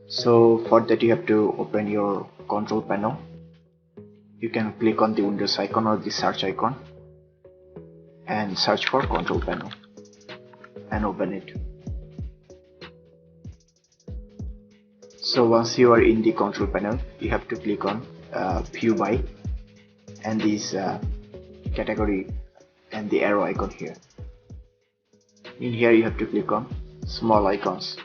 So for that you have to open your control panel. You can click on the Windows icon or the search icon and search for control panel and open it. So once you are in the control panel, you have to click on view by and this category and the arrow icon here. In here you have to click on small icons.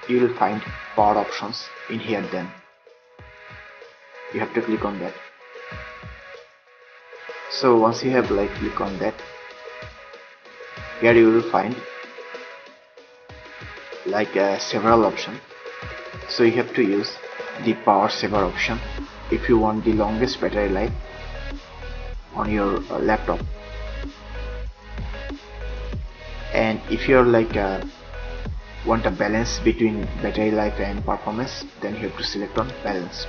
You will find power options in here, then you have to click on that. So once you have click on that, here you will find several options. So you have to use the power saver option if you want the longest battery life on your laptop. And if you're want a balance between battery life and performance, then you have to select on balanced.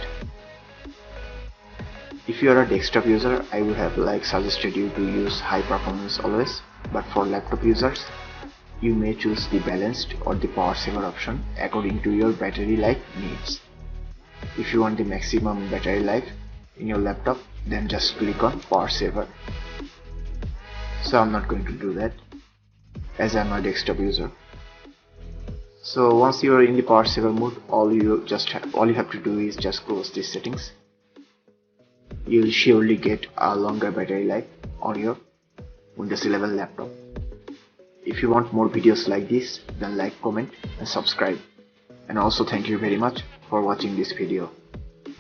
If you are a desktop user, I would have suggested you to use high performance always, but for laptop users you may choose the balanced or the power saver option according to your battery life needs. If you want the maximum battery life in your laptop, then just click on power saver. So I'm not going to do that as I'm a desktop user. So once you are in the power saver mode, all you have to do is just close these settings. You'll surely get a longer battery life on your Windows 11 laptop. If you want more videos like this, then like, comment and subscribe. And also thank you very much for watching this video.